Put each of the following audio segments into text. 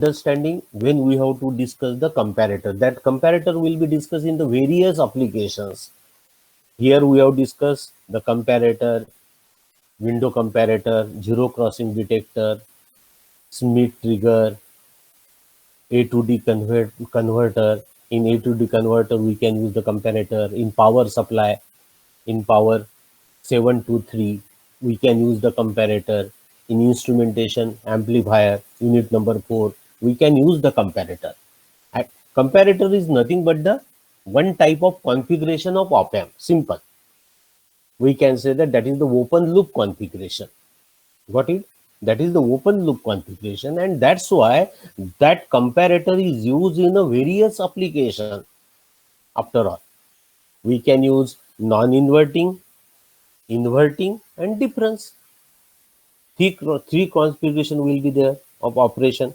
understanding when we have to discuss the comparator. That comparator will be discussed in the various applications. Here we have discussed the comparator, window comparator, zero crossing detector, Smith trigger, A to D converter. In A to D converter, we can use the comparator. In power supply, in power 723, we can use the comparator. In instrumentation amplifier, unit number 4, we can use the comparator. Comparator is nothing but the one type of configuration of op amp. Simple. We can say that that is the open loop configuration. Got it? That is the open loop configuration, and that's why that comparator is used in a various application. After all, we can use non-inverting, inverting, and difference. Three configuration will be there of operation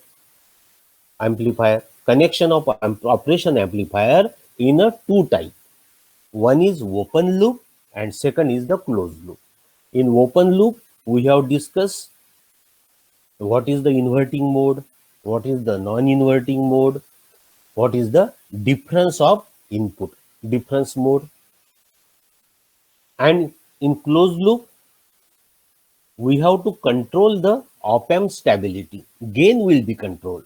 amplifier. Connection of operation amplifier in a two type. One is open loop and second is the closed loop. In open loop, we have discussed what is the inverting mode, what is the non-inverting mode, what is the difference of input, difference mode. And in closed loop, we have to control the op amp stability. Gain will be controlled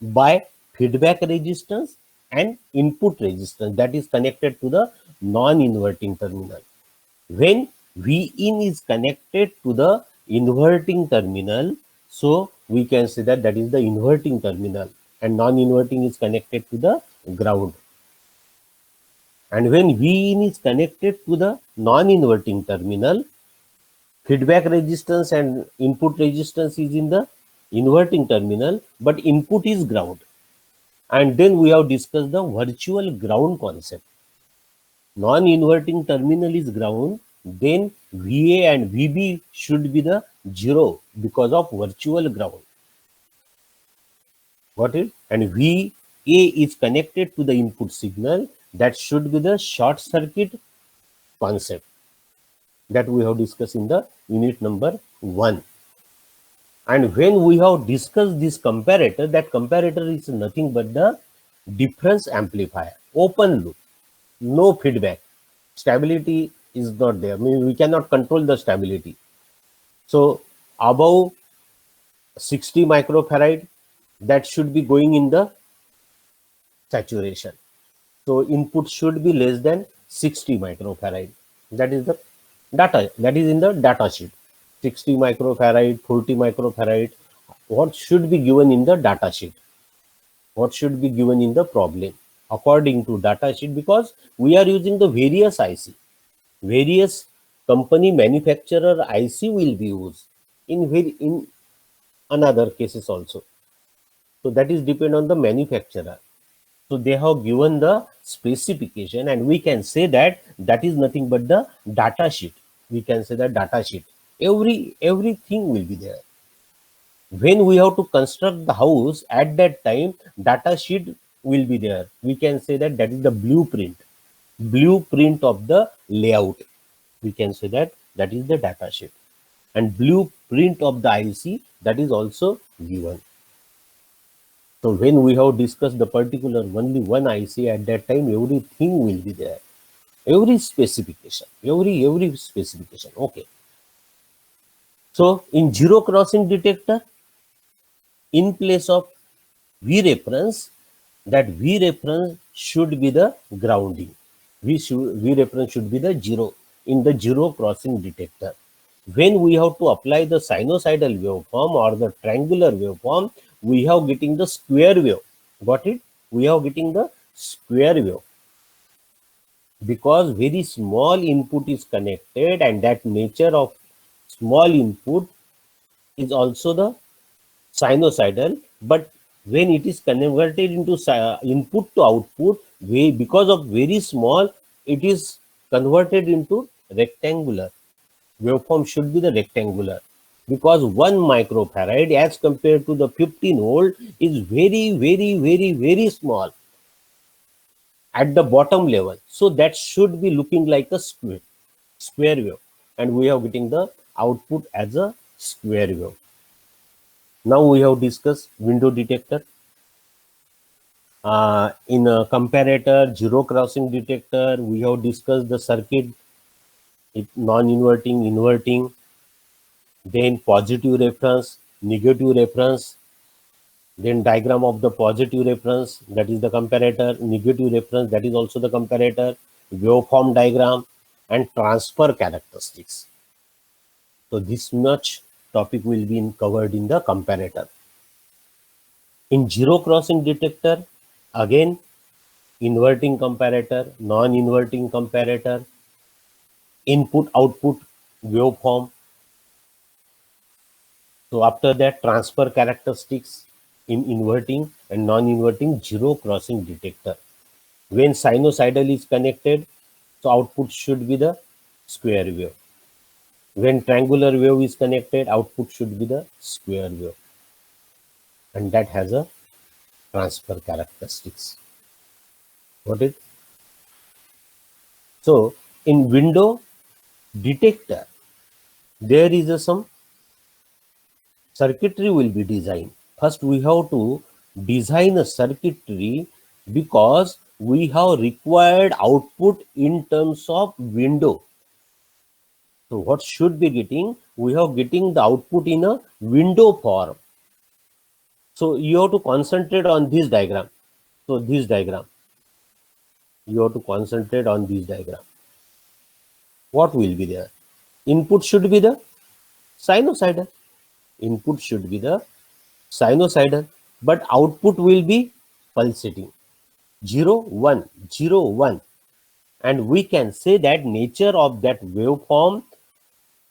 by feedback resistance and input resistance that is connected to the non-inverting terminal. When Vin is connected to the inverting terminal, so we can say that that is the inverting terminal, and non-inverting is connected to the ground. And when Vin is connected to the non-inverting terminal, feedback resistance and input resistance is in the inverting terminal, but input is ground. And then we have discussed the virtual ground concept. Non-inverting terminal is ground, then VA and VB should be the zero because of virtual ground. Got it? And VA is connected to the input signal, that should be the short circuit concept that we have discussed in the unit number 1. And when we have discussed this comparator, that comparator is nothing but the difference amplifier, open loop, no feedback. Stability is not there. I mean, we cannot control the stability. So above 60 microfarad, that should be going in the saturation. So input should be less than 60 microfarad. That is the data, that is in the data sheet. 60 microfarad, 40 microfarad, what should be given in the data sheet? What should be given in the problem according to data sheet, because we are using the various IC. Various company manufacturer IC will be used in another cases also. So that is depend on the manufacturer. So they have given the specification, and we can say that that is nothing but the data sheet. We can say that data sheet. Everything will be there. When we have to construct the house, at that time data sheet will be there. We can say that that is the blueprint of the layout. We can say that that is the data sheet, and blueprint of the IC, that is also given. So when we have discussed the particular only one IC, at that time everything will be there, every specification, every specification. Okay. So in zero crossing detector, in place of V reference, that V reference should be the grounding. V reference should be the zero in the zero crossing detector. When we have to apply the sinusoidal waveform or the triangular waveform, we have getting the square wave. Got it? We are getting the square wave, because very small input is connected, and that nature of small input is also the sinusoidal. But when it is converted into input to output, because of very small, it is converted into rectangular. Waveform should be the rectangular, because 1 microfarad as compared to the 15 volt is very small at the bottom level. So that should be looking like a square wave, and we are getting the output as a square wave. Now we have discussed window detector. In a comparator, zero crossing detector, we have discussed the circuit, non-inverting, inverting, then positive reference, negative reference, then diagram of the positive reference, that is the comparator, negative reference, that is also the comparator, waveform diagram, and transfer characteristics. So this much topic will be covered in the comparator. In zero crossing detector, again, inverting comparator, non-inverting comparator, input output waveform. So after that, transfer characteristics in inverting and non-inverting zero crossing detector. When sinusoidal is connected, so output should be the square wave. When triangular wave is connected, output should be the square wave. And that has a transfer characteristics. Got it? So in window detector, there is some circuitry will be designed. First, we have to design a circuitry because we have required output in terms of window. So what should be getting? We have getting the output in a window form. So you have to concentrate on this diagram. So this diagram, you have to concentrate on this diagram. What will be there? Input should be the sinusoidal. Input should be the sinusoidal, but output will be pulsating. 0, 1, 0, 1. And we can say that nature of that waveform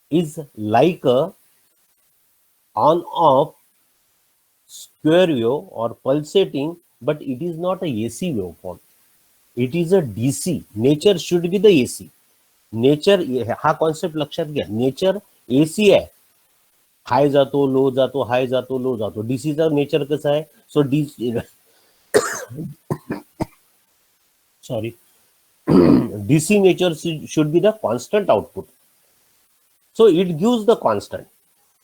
is like a on-off square wave or pulsating, but it is not a AC waveform. It is a DC. Nature should be the AC. Nature हा concept लक्षात घ्या. Nature AC आहे. हाय जातो, लो जातो, हाय जातो, लो जातो. डीसीचा nature कसं आहे? So D sorry DC nature should be the constant output. So it gives the constant.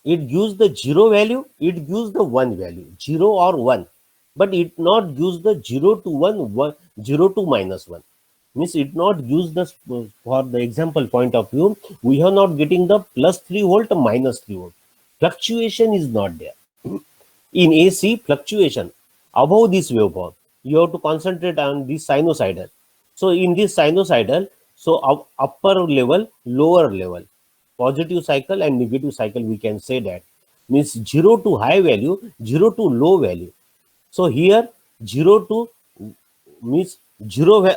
It gives the zero value, it gives the one value, 0 or 1. But it not gives the 0 to 1, 0 to minus 1. Means it not gives the, for the example point of view, we are not getting the plus 3 volt, minus 3 volt. Fluctuation is not there. In AC, fluctuation above this waveform, you have to concentrate on this sinusoidal. So in this sinusoidal, so upper level, lower level, positive cycle and negative cycle, we can say that. Means 0 to high value, 0 to low value. So here 0 to means 0,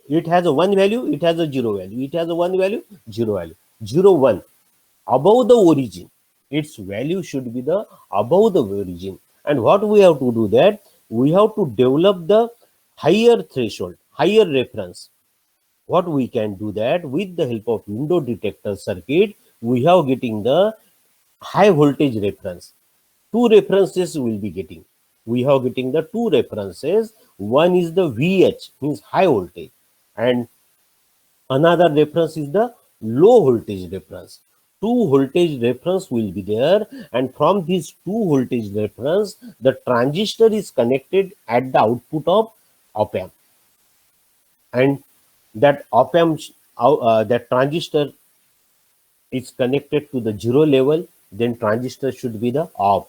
it has a 1 value, it has a 0 value, it has a 1 value, 0 value, 0, 1. Above the origin, its value should be the above the origin. And what we have to do that? We have to develop the higher threshold, higher reference. What we can do that with the help of window detector circuit, we have getting the high voltage reference. Two references will be getting. We have getting the two references. One is the VH, means high voltage, and another reference is the low voltage reference. Two voltage reference will be there, and from these two voltage reference, the transistor is connected at the output of op amp, and that op amp, that transistor is connected to the 0 level, then transistor should be the off,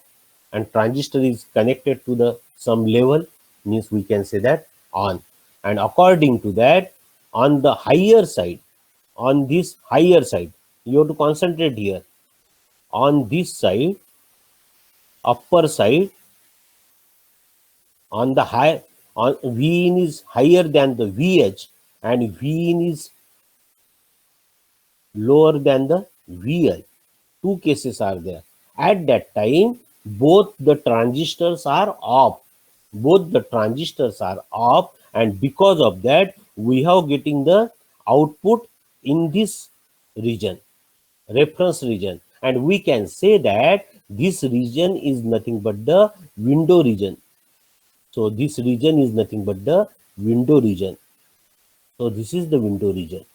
and transistor is connected to the some level, means we can say that on. And according to that, on the higher side, on this higher side, you have to concentrate here. On this side, upper side, on the high, on V in is higher than the VH, and V in is lower than the VL. Two cases are there. At that time, both the transistors are off. Both the transistors are off, and because of that, we have getting the output in this region, reference region, and we can say that this region is nothing but the window region. So this region is nothing but the window region. So this is the window region.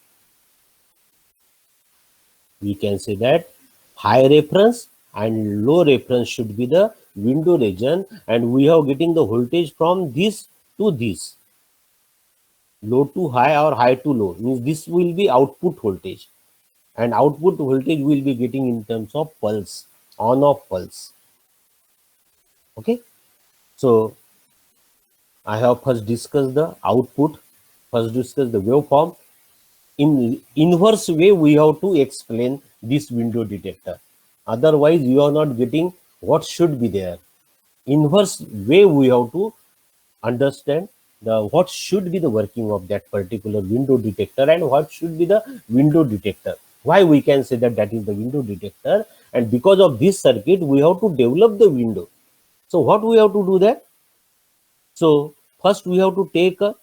We can say that high reference and low reference should be the window region, and we are getting the voltage from this to this, low to high or high to low, means this will be output voltage, and output voltage will be getting in terms of pulse, on off pulse. Okay, so I have first discussed the output, first discussed the waveform. In inverse way, we have to explain this window detector. Otherwise, you are not getting what should be there. Inverse way, we have to understand the what should be the working of that particular window detector and what should be the window detector. Why we can say that that is the window detector, and because of this circuit, we have to develop the window. So what we have to do that? So first we have to take a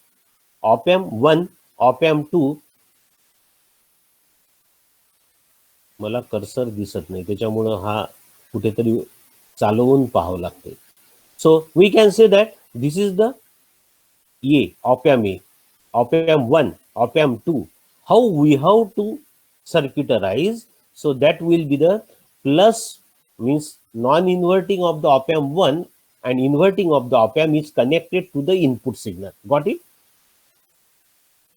op amp 1, op amp 2. मला cursor दिसत नाही त्याच्यामुळे हा कुठेतरी चालवून पाहावं लागते. So we can say that this is the op amp A, op amp 1, op amp 2. How we have to circuitarize? So that will be the plus, means non-inverting of the op amp 1 and inverting of the op amp is connected to the input signal. Got it?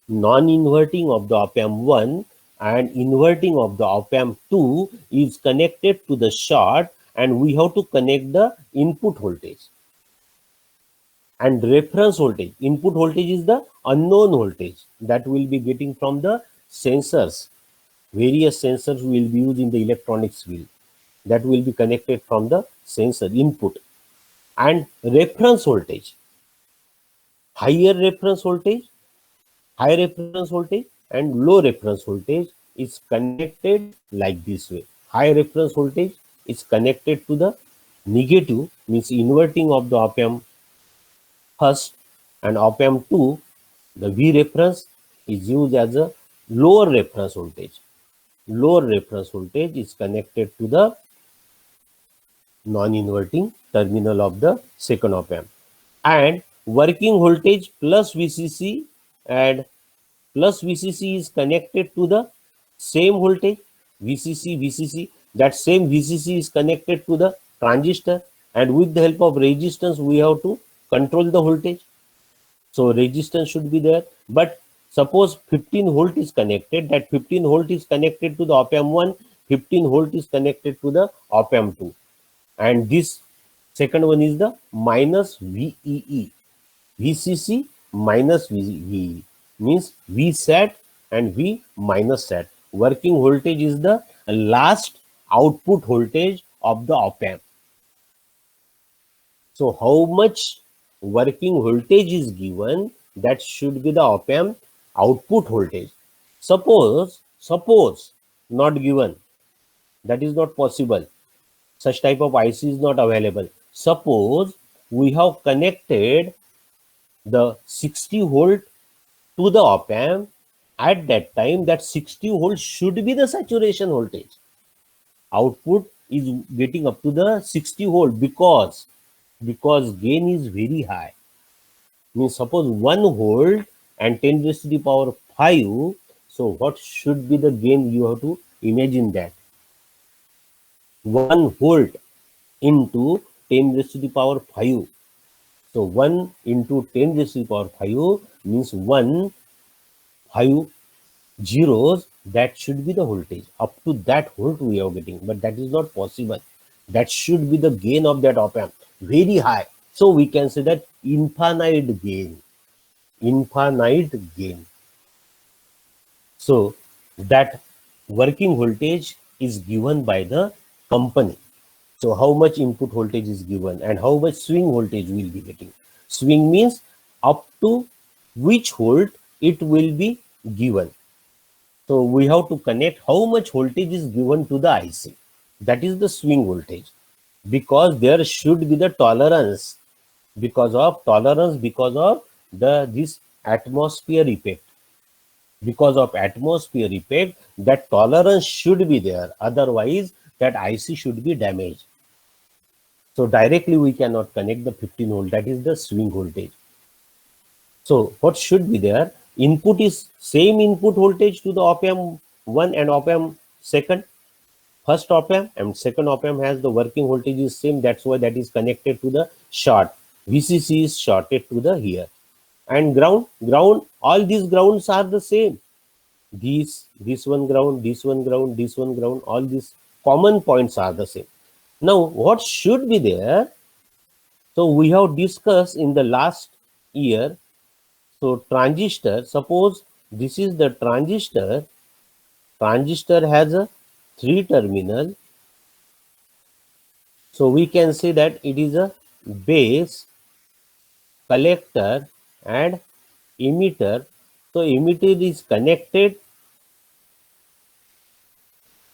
Non-inverting of the op amp 1 and inverting of the op amp 2 is connected to the short, and we have to connect the input voltage. And reference voltage, input voltage is the unknown voltage that will be getting from the sensors. Various sensors will be used in the electronics field, that will be connected from the sensor input. And reference voltage, higher reference voltage, high reference voltage and low reference voltage is connected like this way. High reference voltage is connected to the negative, means inverting of the op amp first, and op amp 2, the V reference is used as a lower reference voltage. Lower reference voltage is connected to the non-inverting terminal of the second op amp. And working voltage plus VCC and plus VCC is connected to the same voltage, VCC. That same VCC is connected to the transistor, and with the help of resistance we have to control the voltage. So resistance should be there. But suppose 15 volt is connected, that 15 volt is connected to the op amp 1, 15 volt is connected to the op amp 2, and this second one is the minus VEE, VCC minus VEE, means V sat and V minus sat. Working voltage is the last output voltage of the op amp. So how much working voltage is given, that should be the op amp output voltage. Suppose not given, that is not possible. Such type of IC is not available. Suppose we have connected the 60 volt to the op amp. At that time, that 60 volt should be the saturation voltage. Output is getting up to the 60 volt because gain is very high. Means suppose 1 volt and 10 raised to the power 5. So what should be the gain? You have to imagine that 1 volt into 10 raised to the power 5. So 1 into 10 raised to the power 5 means 5 zeros. That should be the voltage. Up to that volt we are getting, but that is not possible. That should be the gain of that op amp, very high. So we can say that infinite gain. So that working voltage is given by the company. So how much input voltage is given and how much swing voltage we will be getting. Swing means up to which volt it will be given. So we have to connect how much voltage is given to the IC. That is the swing voltage, because there should be the tolerance, because of this atmosphere effect. Because of atmosphere effect, that tolerance should be there. Otherwise, that IC should be damaged. So directly we cannot connect the 15 volt. That is the swing voltage. So what should be there? Input is same input voltage to the op amp 1 and op amp 2. First op amp and second op amp has the working voltage is same. That's why that is connected to the short. VCC is shorted to the here. and ground, all these grounds are the same. This one ground, this one ground, this one ground, all these common points are the same. Now what should be there? So we have discussed in the last year. So transistor, suppose this is the transistor. Transistor has a 3 terminal. So we can say that it is a base, collector and emitter. So emitter is connected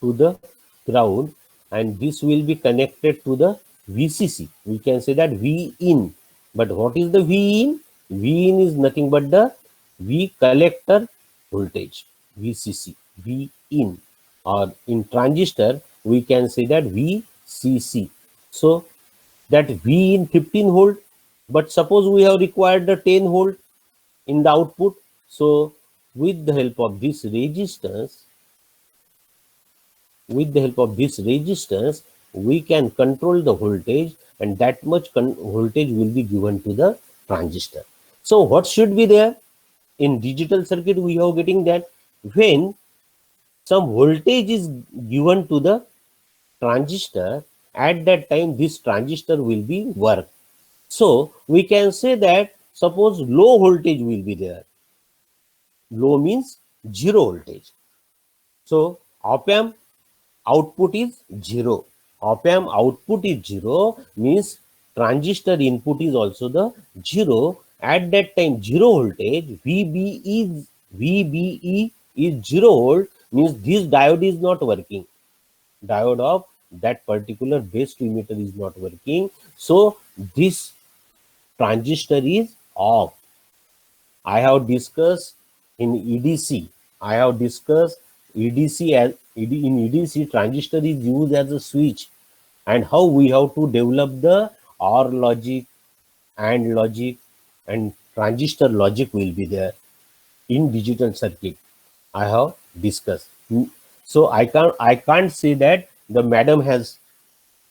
to the ground and this will be connected to the VCC. We can say that V in. But what is the V in? V in is nothing but the V collector voltage, VCC, V in. Or in transistor, we can say that VCC. So that V in 15 volt, but suppose we have required the 10 volt in the output. So with the help of this resistance, we can control the voltage, and that much voltage will be given to the transistor. So what should be there? In digital circuit, we are getting that when some voltage is given to the transistor, at that time this transistor will be work. So we can say that suppose low voltage will be there. Low means zero voltage. So op-amp output is 0. Op-amp output is 0 means transistor input is also the 0. At that time 0 voltage, VBE is 0 volt, means this diode is not working. Diode of that particular base to emitter is not working. So this transistor is off. I have discussed in EDC. I have discussed EDC as in EDC transistor is used as a switch, and how we have to develop the OR logic, AND logic, and transistor logic will be there in digital circuit. I have discussed. So I can't say that the madam has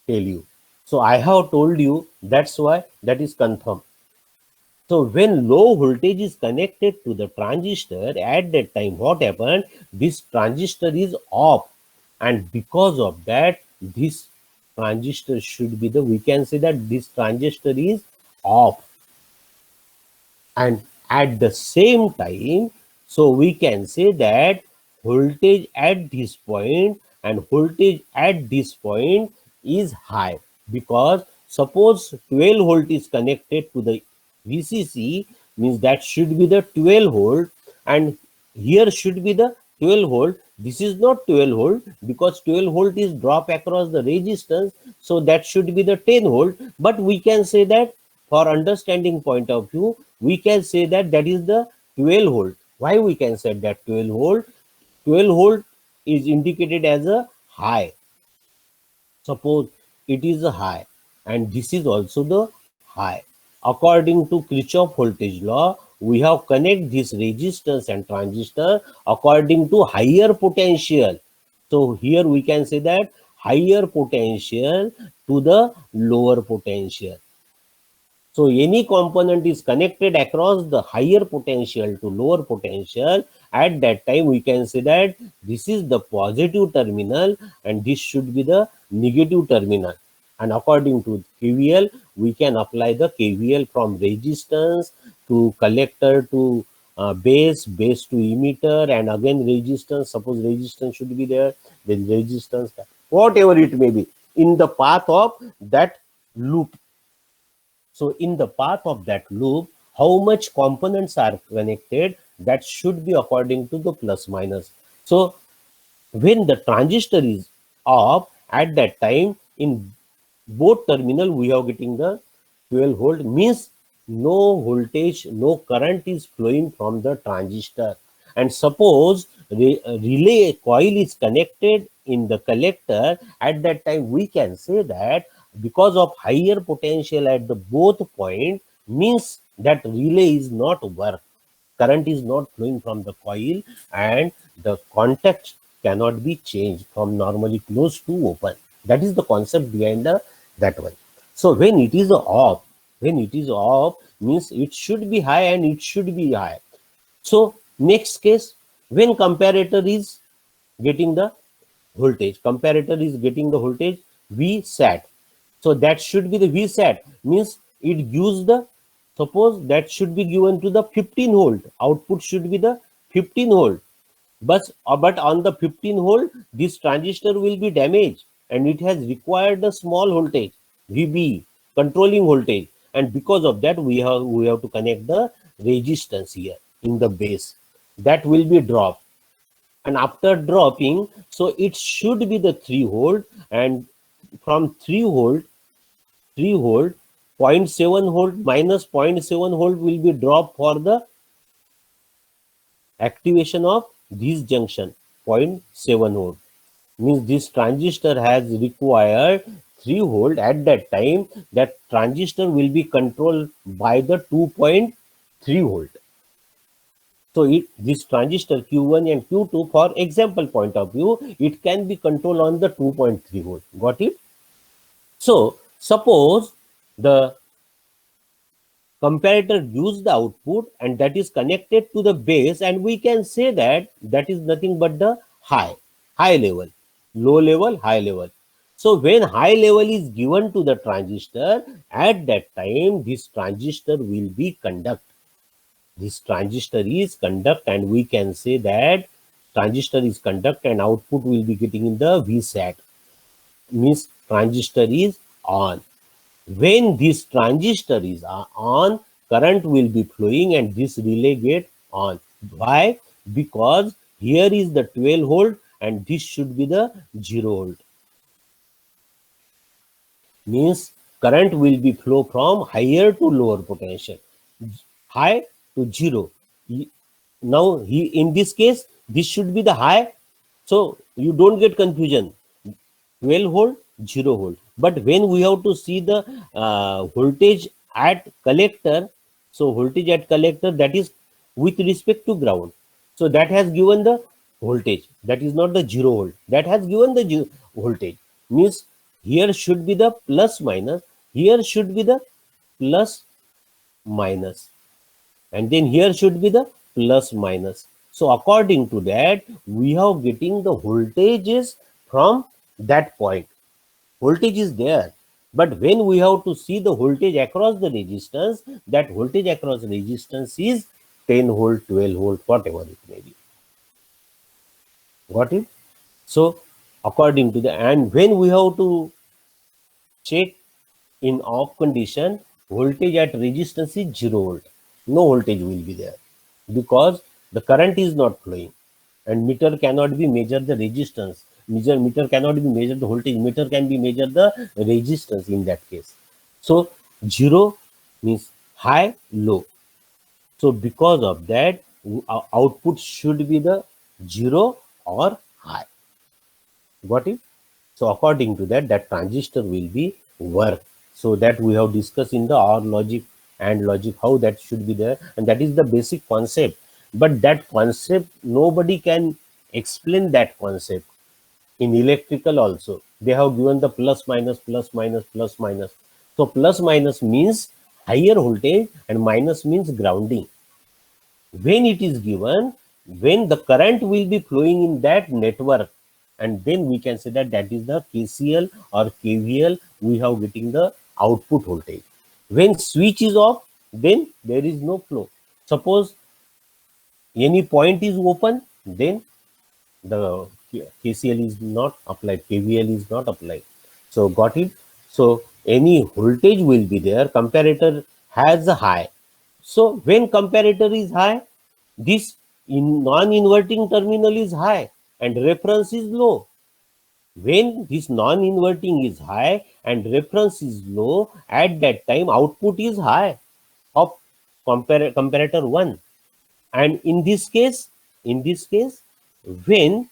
tell you. So I have told you, that's why that is confirmed. So when low voltage is connected to the transistor, at that time what happened? This transistor is off, and because of that, this transistor should be the, we can say that this transistor is off. And at the same time, so we can say that voltage at this point and voltage at this point is high, because suppose 12 volt is connected to the VCC, means that should be the 12 volt, and here should be the 12 volt. This is not 12 volt because 12 volt is drop across the resistance, so that should be the 10 volt. But we can say that for understanding point of view, we can say that that is the 12 volt. Why we can say that 12 volt? 12 volt is indicated as a high. Suppose it is a high, and this is also the high. According to Kirchhoff voltage law, we have connect this resistance and transistor according to higher potential. So here we can say that higher potential to the lower potential. So any component is connected across the higher potential to lower potential. At that time, we can say that this is the positive terminal and this should be the negative terminal. And according to KVL, we can apply the KVL from resistance to collector to base, base to emitter, and again resistance. Suppose resistance should be there, then resistance, whatever it may be, in the path of that loop. So in the path of that loop, how much components are connected, that should be according to the plus minus. So when the transistor is off, at that time in both terminal we are getting the 12 volt, means no voltage, no current is flowing from the transistor. And suppose relay coil is connected in the collector, at that time we can say that because of higher potential at the both point, means that relay is not work. Current is not flowing from the coil and the contact cannot be changed from normally closed to open. That is the concept behind that one. So when it is off, When it is off, means it should be high and it should be high. So next case, when comparator is getting the voltage, comparator is getting the voltage Vsat. So that should be the Vsat, means it gives the, suppose that should be given to the 15 volt, output should be the 15 volt. But on the 15 volt, this transistor will be damaged and it has required a small voltage, VB, controlling voltage. And because of that, we have to connect the resistance here in the base. That will be dropped. And after dropping, so it should be the 3 volt, and from 3 volt, 0.7 volt minus 0.7 volt will be dropped for the activation of this junction, 0.7 volt. Means this transistor has required 3 volt. At that time, that transistor will be controlled by the 2.3 volt. So this transistor Q1 and Q2, for example point of view, it can be controlled on the 2.3 volt. Got it? So suppose the comparator gives the output and that is connected to the base, and we can say that that is nothing but the high level, low level, high level. So when high level is given to the transistor, at that time this transistor will be conduct. This transistor is conduct, and we can say that transistor is conduct and output will be getting in the Vsat. Means transistor is on. When this transistor is on, current will be flowing and this relay get on. Why? Because here is the 12 volt and this should be the 0 volt. Means current will be flow from higher to lower potential, high to 0. Now in this case, this should be the high, so you don't get confusion. 12 volt, 0 volt. But when we have to see the voltage at collector, so voltage at collector, that is with respect to ground. So that has given the voltage. That is not the 0 volt. That has given the voltage. Means here should be the plus minus. Here should be the plus minus. And then here should be the plus minus. So according to that, we are getting the voltages from that point. Voltage is there, but when we have to see the voltage across the resistance, that voltage across resistance is 10 volt, 12 volt, whatever it may be. Got it? So according to the, and when we have to check in off condition, voltage at resistance is 0 volt. No voltage will be there because the current is not flowing, and meter cannot be measured the resistance. Meter cannot be measured the voltage. Meter can be measured the resistance in that case. So 0 means high, low. So because of that, output should be the 0 or high. Got it? So according to that, that transistor will be work. So that we have discussed in the OR logic and logic, how that should be there, and that is the basic concept. But that concept, nobody can explain that concept. In electrical also, they have given the plus minus, plus minus, plus minus. So plus minus means higher voltage and minus means grounding. When it is given, when the current will be flowing in that network, and then we can say that that is the KCL or KVL, we have getting the output voltage. When switch is off, then there is no flow. Suppose any point is open, then the KCL is not applied, KVL is not applied. So got it? So any voltage will be there. Comparator has a high. So when comparator is high, this in non-inverting terminal is high and reference is low. When this non-inverting is high and reference is low, at that time output is high of comparator 1. And in this case, when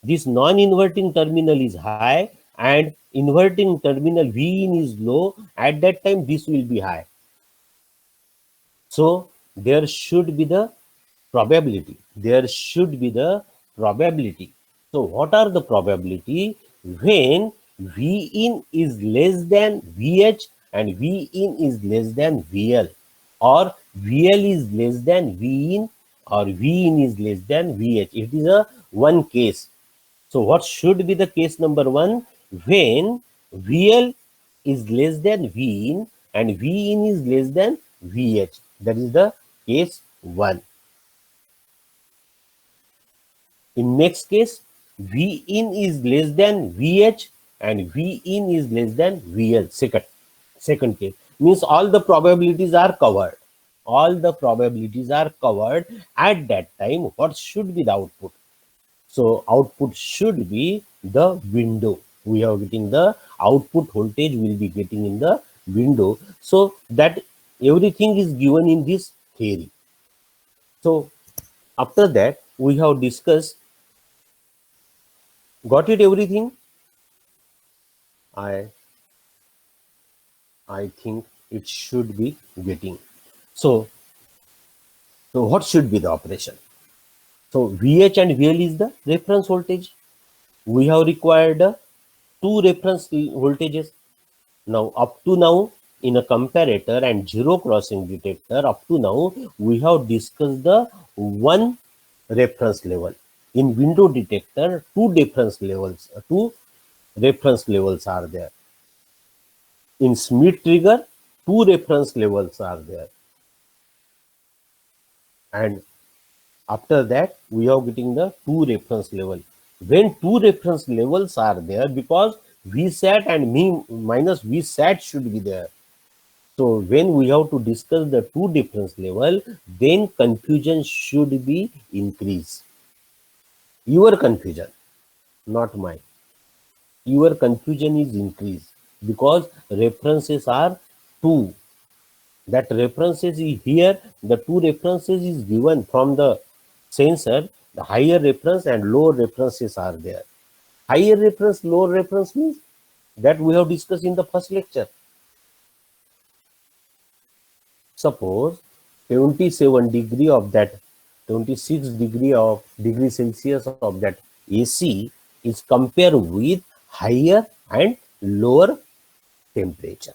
this non-inverting terminal is high and inverting terminal Vin is low, at that time this will be high. So there should be the probability. There should be the probability. So what are the probability? When Vin is less than Vh and V in is less than VL, or VL is less than V in, or V in is less than VH. It is a one case. So what should be the case number one? When VL is less than V in and V in is less than VH. That is the case one. In next case, V in is less than VH and V in is less than VL. Second case means all the probabilities are covered. All the probabilities are covered at that time. What should be the output? So output should be the window. We are getting the output voltage will be getting in the window. So that everything is given in this theory. So after that we have discussed. Got it everything? I I think it should be getting. So what should be the operation? So VH and VL is the reference voltage. We have required two reference voltages. Now up to now in a comparator and zero crossing detector, up to now we have discussed the one reference level. In window detector, two reference levels are there. In Schmitt trigger, two reference levels are there. And after that, we are getting the two reference level. When two reference levels are there, because Vsat and mean minus Vsat should be there. So when we have to discuss the two difference level, then confusion should be increased. Your confusion, not mine. Your confusion is increased because references are two. That references is here, the two references is given from the sensor, the higher reference and lower references are there. Higher reference, lower reference means that we have discussed in the first lecture. Suppose 27 degree of that 26 degree Celsius of that AC is compared with higher and lower temperature.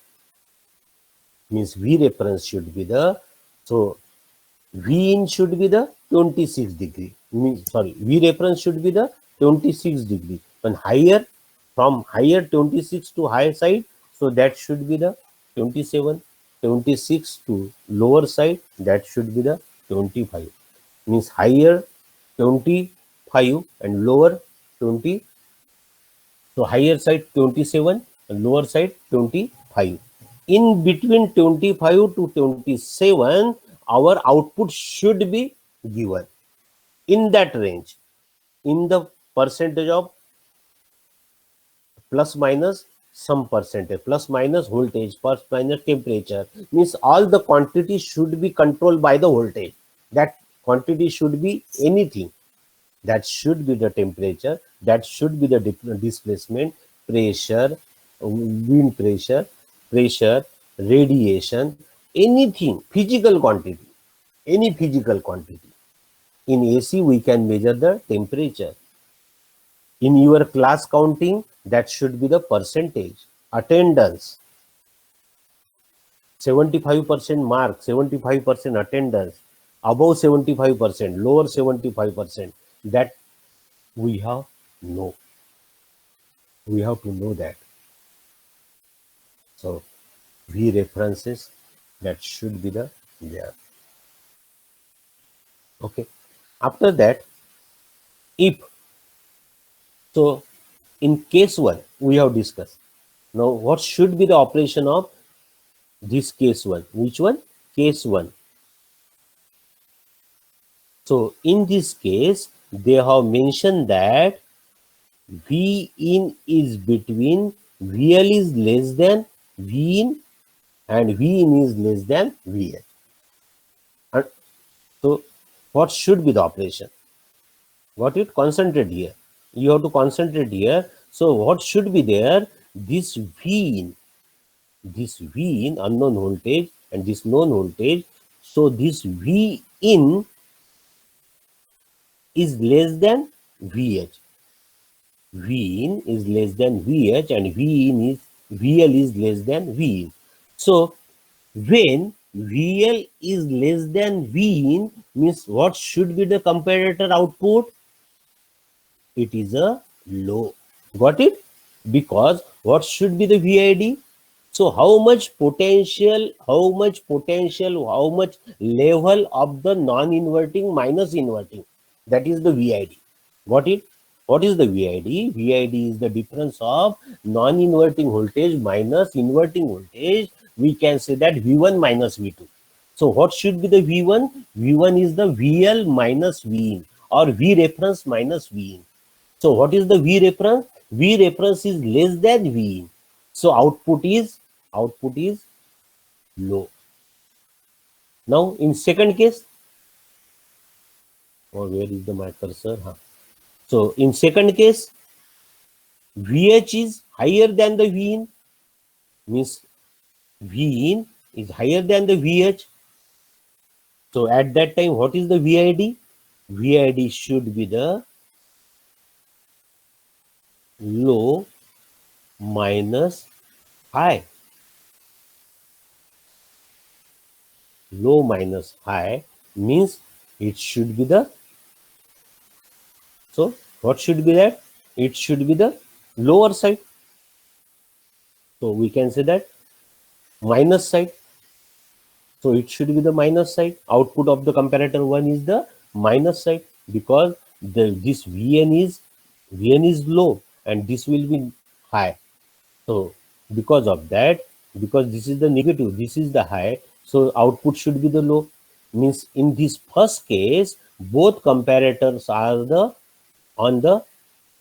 Means V reference should be the, so V in should be the 26 degree. V reference should be the 26 degree. When higher, from higher 26 to higher side, so that should be the 27. 26 to lower side, that should be the 25. Means higher 25 and lower 20. So higher side 27 and lower side 25. In between 25 to 27, our output should be given in that range, in the percentage of plus minus some percentage, plus minus voltage, plus minus temperature. Means all the quantity should be controlled by the voltage. That quantity should be anything. That should be the temperature, that should be the displacement, pressure, wind pressure, radiation, anything, physical quantity, any physical quantity. In AC, we can measure the temperature. In your class counting, that should be the percentage. Attendance, 75% mark, 75% attendance, above 75%, lower 75%. That we have know. We have to know that. So V references, that should be the there. Okay. After that, if so, in case one we have discussed. Now, what should be the operation of this case one? Which one? Case one. So in this case, they have mentioned that V in is between VL is less than V in and V in is less than VH. And so what should be the operation? Got it? Concentrate here. You have to concentrate here. So what should be there? This V in unknown voltage and this known voltage. So this V in is less than VH. V in is less than VH and VL is less than V in. So when VL is less than Vin, means what should be the comparator output? It is a low. Got it? Because what should be the VID? So how much potential, how much level of the non-inverting minus inverting? That is the VID. Got it? What is the VID? VID is the difference of non-inverting voltage minus inverting voltage. We can say that V1 minus V2. So what should be the V1? V1 is the VL minus Vin or V reference minus Vin. So what is the V reference? V reference is less than V in. So output is low. Now in second case, or where is the my cursor? Huh. So in second case, VH is higher than the V in, means V in is higher than the VH. So at that time, what is the VID? VID should be the low minus high. Low minus high means it should be the, so what should be that? It should be the lower side. So we can say that minus side. So it should be the minus side. Output of the comparator 1 is the minus side because this Vn is low and this will be high. So because of that, because this is the negative, this is the high, so output should be the low. Means in this first case, both comparators are the on the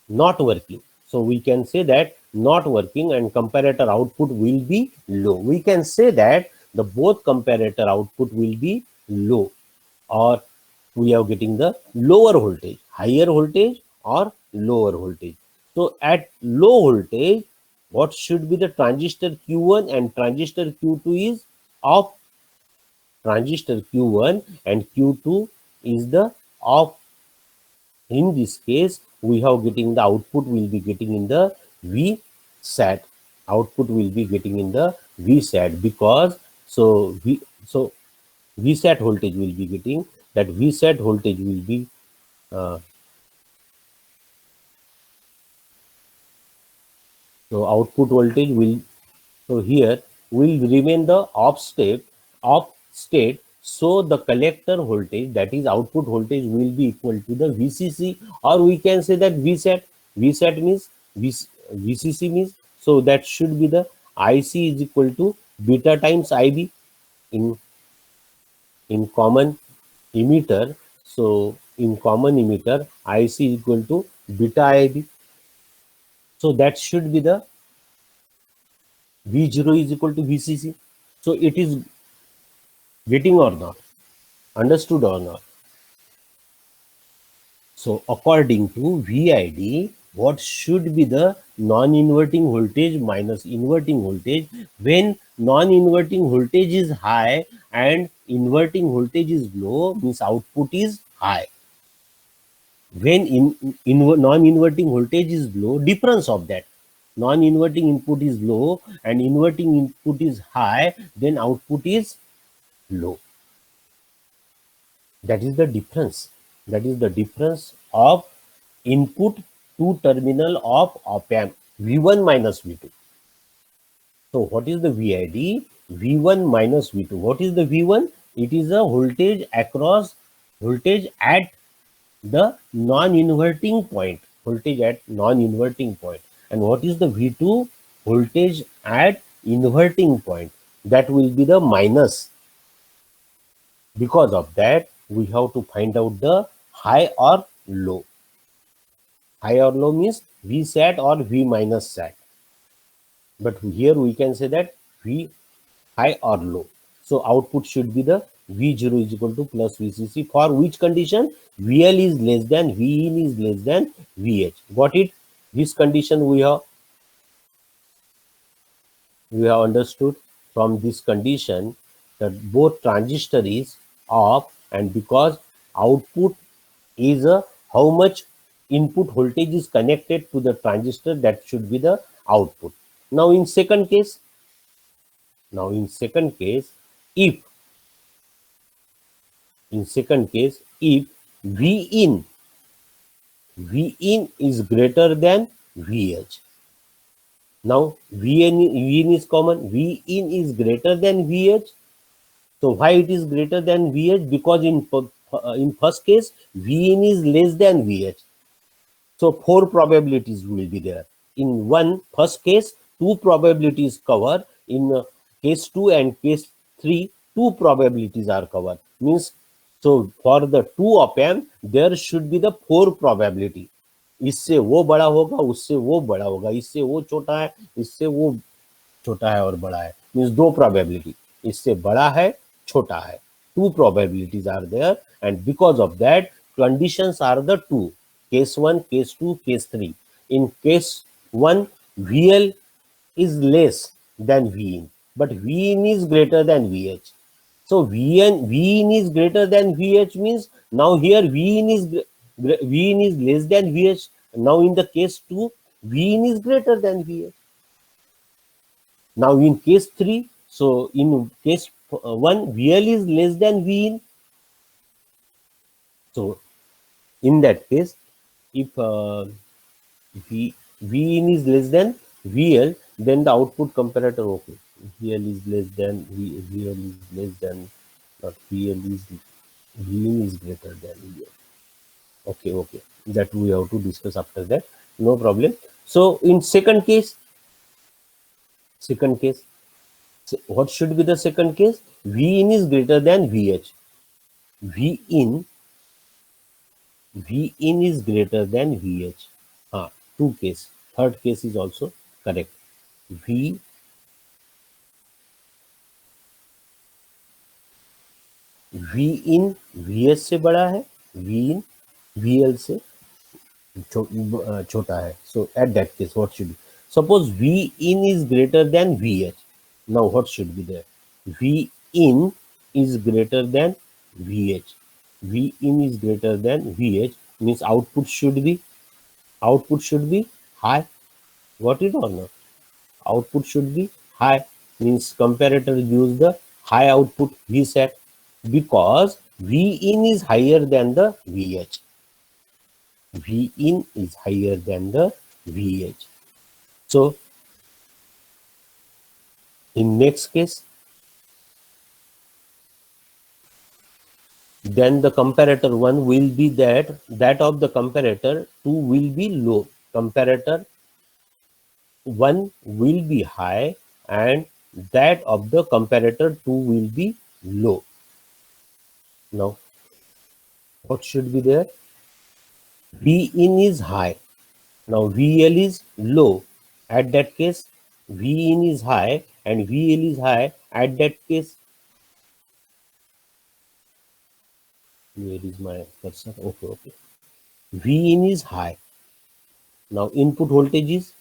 not working. So we can say that not working and comparator output will be low. We can say that the both comparator output will be low, or we are getting the lower voltage, higher voltage or lower voltage. So at low voltage, what should be the transistor Q1 and transistor Q2 is off. Transistor Q1 and Q2 is the off. In this case, we have getting the output will be getting in the VSAT. Output will be getting in the VSAT because so VSAT voltage will be getting, that VSAT voltage will be uh, so output voltage will, so here will remain the off state. So the collector voltage, that is output voltage, will be equal to the VCC, or we can say that VSAT. VSAT means VCC means, so that should be the IC is equal to beta times IB in common emitter. So in common emitter, IC is equal to beta IB. So that should be the V0 is equal to VCC. So it is getting or not? Understood or not? So according to VID, what should be the non-inverting voltage minus inverting voltage when non-inverting voltage is high and inverting voltage is low, means output is high. When non-inverting voltage is low, difference of that, non-inverting input is low and inverting input is high, then output is low. That is the difference. That is the difference of input to terminal of op-amp, V1 minus V2. So what is the VID? V1 minus V2. What is the V1? It is a voltage across, voltage at the non-inverting point. Voltage at non-inverting point. And what is the V2? Voltage at inverting point. That will be the minus. Because of that, we have to find out the high or low. High or low means VSAT or V minus SAT. But here we can say that V high or low. So output should be the V0 is equal to plus VCC. For which condition? VL is less than, Vin is less than VH. Got it? This condition we have understood. From this condition that both transistor is off, and because output is a how much input voltage is connected to the transistor, that should be the output. Now in second case, Now in second case, if if V in is greater than VH. Now Vn is common. V in is greater than VH. So why it is greater than VH? Because in first case V in is less than VH. So four probabilities will be there. In first case, two probabilities cover. In case 2 and case 3, two probabilities are covered. Means, so for the 2 op-amp, there should be the 4 probability. इससे वो बड़ा होगा, उससे वो बड़ा होगा, इससे वो छोटा है, इससे वो छोटा है और बड़ा है. मीन्स दो प्रोबेबिलिटी, इससे बड़ा है, छोटा है. Two probabilities are there, and because of that, conditions are the two. Case 1, case 2, case 3. In case 1, VL is less than Vin, but Vin is greater than VH. So Vin is greater than VH means now here Vin is less than VH. Now in the case 2, Vin is greater than VH. Now in case 3, so in case 1, VL is less than Vin. So in that case, if Vin is less than VL, then the output comparator, okay, VL is less than VL is less than, not VL is, Vin is greater than VL. Okay, that we have to discuss after that, no problem. So in second case, what should be the second case? Vin is greater than VH. Vin is greater than VH. Two case. Third case is also correct. Vin VH से बड़ा है, Vin VL से छोटा है. So at that case, what should be? Suppose Vin is greater than VH. Now what should be there? Vin is greater than VH. Vin is greater than VH means output should be high. Got it or not? Output should be high means comparator gives the high output Vsat because Vin is higher than the VH. Vin is higher than the VH. So in next case, then the comparator 1 will be that of the comparator 2 will be low. Comparator 1 will be high and that of the comparator 2 will be low. Now, what should be there? Vin is high. Now, VL is low. At that case, Vin is high and VL is high. At that case, where is my cursor? Okay. Vin is high. Now, input voltage is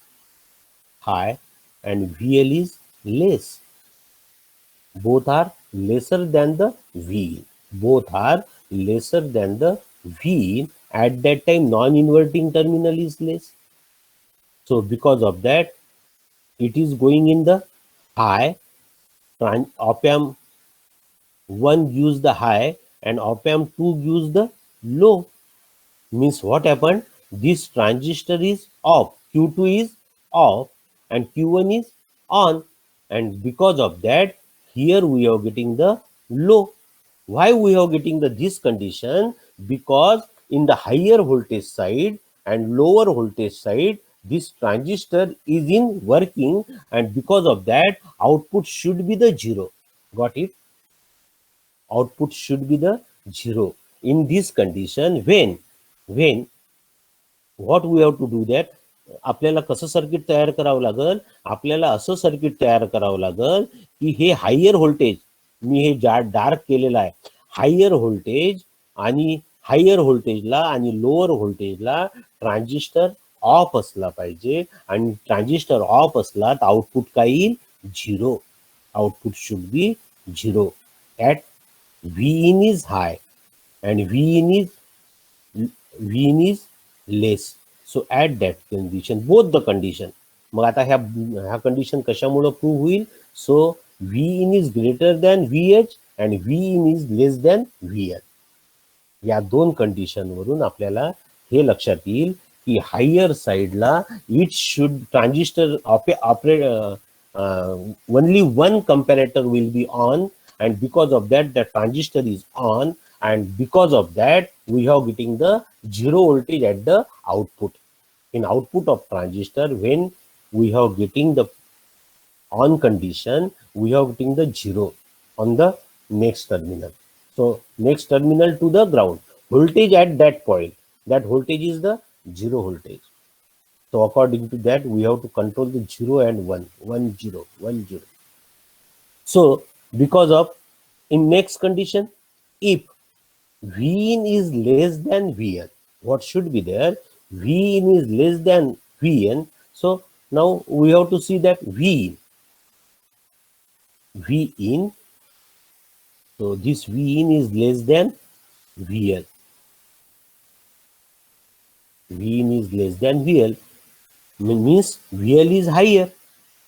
high and VL is less. Both are lesser than the Vin. Both are lesser than the Vin. At that time, non-inverting terminal is less. So because of that, it is going in the high. Op-amp 1 gives the high and op-amp 2 gives the low. Means what happened? This transistor is off. Q2 is off and Q1 is on. And because of that, here we are getting the low. Why we are getting this condition? Because in the higher voltage side and lower voltage side, this transistor is in working and because of that, output should be the 0. Got it? Output should be the 0. In this condition, when what we have to do that, आपल्याला कसं circuit तयार करावं लागल? आपल्याला असं circuit तयार करावं लागल की हे हायर व्होल्टेज, मी हे डार्क केलेलं आहे, हायर व्होल्टेज आणि हायर व्होल्टेजला आणि लोअर व्होल्टेजला ट्रान्झिस्टर ऑफ असला पाहिजे आणि ट्रान्झिस्टर ऑफ असला तर आउटपुट काय येईल? 0. Output should be 0 at Vin is high and Vin is less. So at that condition, both the condition, मग आता ह्या कंडिशन कशामुळे प्रूव्ह होईल? So V in is greater than V H and V in is less than V L. या दोन कंडिशनवरून आपल्याला हे लक्षात येईल की हायर साईडला it should transistor operate only one comparator will be on, and because of that the transistor is on, and because of that we have getting the zero voltage at the output. In output of transistor, when we have getting the on condition, we have getting the zero on the next terminal. So next terminal to the ground voltage at that point, that voltage is the zero voltage. So according to that, we have to control the 0 and 1, 1 0, 1 0. So because of, in next condition, if V in is less than Vn, what should be there? V in is less than Vn. So now we have to see that V in. So this V in is less than VL. V in is less than VL means VL is higher.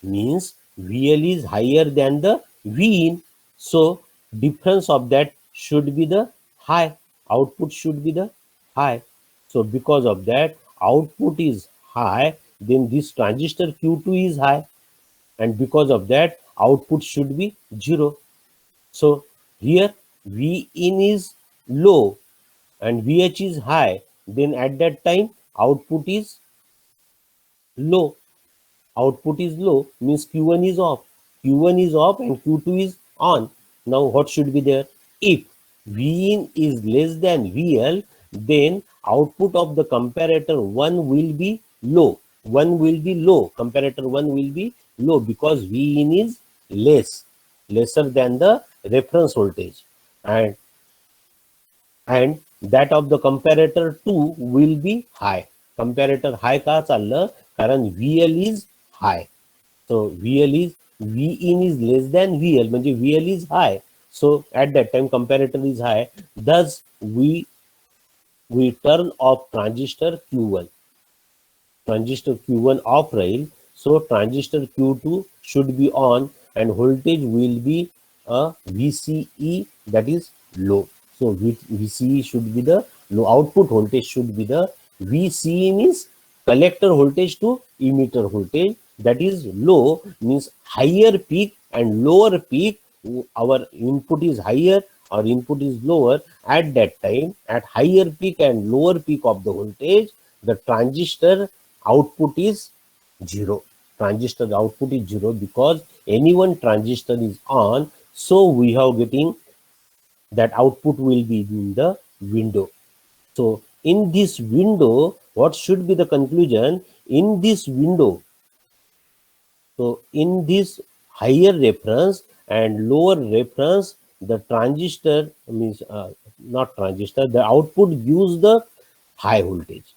Means VL is higher than the V in. So difference of that should be the high. Output should be the high. So because of that output is high, then this transistor Q2 is high, and because of that output should be 0. So here V in is low and VH is high, then at that time output is low. Output is low means Q1 is off. Q1 is off and Q2 is on. Now what should be there? If V in is less than VL, then output of the comparator 1 will be low. 1 will be low. Comparator 1 will be low because V in is lesser than the reference voltage. And that of the comparator 2 will be high. Comparator high का चाललं कारण VL is high. So VL is V in is less than VL म्हणजे VL is high. So at that time comparator is high. Thus we turn off transistor Q1. Transistor Q1 off rail. So transistor Q2 should be on and voltage will be a VCE, that is low. So VCE should be the low. Output voltage should be the VCE means collector voltage to emitter voltage, that is low means higher peak and lower peak. Our input is higher, our input is lower. At that time, at higher peak and lower peak of the voltage, the transistor output is 0. Transistor output is 0 because any one transistor is on. So we have getting that output will be in the window. So in this window, what should be the conclusion? In this window, so in this higher reference and lower reference, the transistor means not transistor, the output gives the high voltage.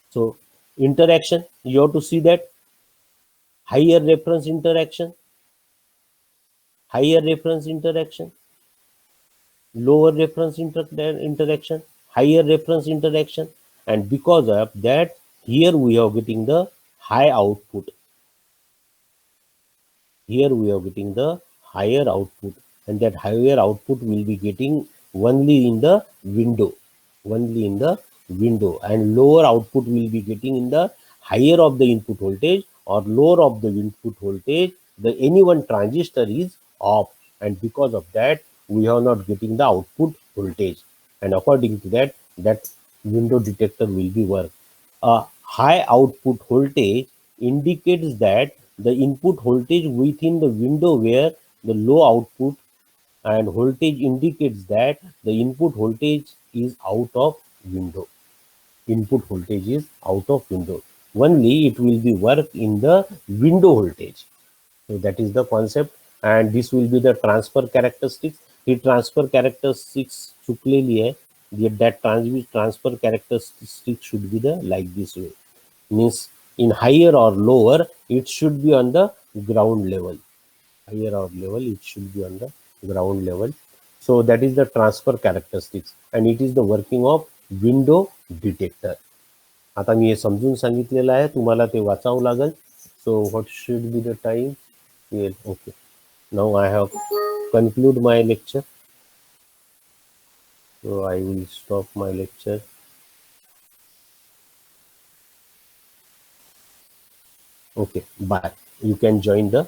So interaction, you have to see that higher reference interaction, lower reference interaction, higher reference interaction, and because of that, here we are getting the high output. Here we are getting the higher output, and that higher output will be getting only in the window, and lower output will be getting in the higher of the input voltage or lower of the input voltage. The any one transistor is off, and because of that we are not getting the output voltage, and according to that, that window detector will be work. A high output voltage indicates that the input voltage within the window where the low output, and voltage indicates that the input voltage is out of window. Input voltage is out of window. Only it will be work in the window voltage. So that is the concept, and this will be the transfer characteristics. He transfer characteristics चुकलेली आहे. That transfer characteristic should be the like this way. Means in higher or lower, it should be on the ground level. Higher or level, it should be on the ground level. So that is the transfer characteristics, and it is the working of window detector. आता मी हे समजून सांगितलेलं आहे, तुम्हाला ते वाचावं लागेल. So what should be the time? Okay. Now I have conclude my lecture. So I will stop my lecture. Okay, bye. You can join the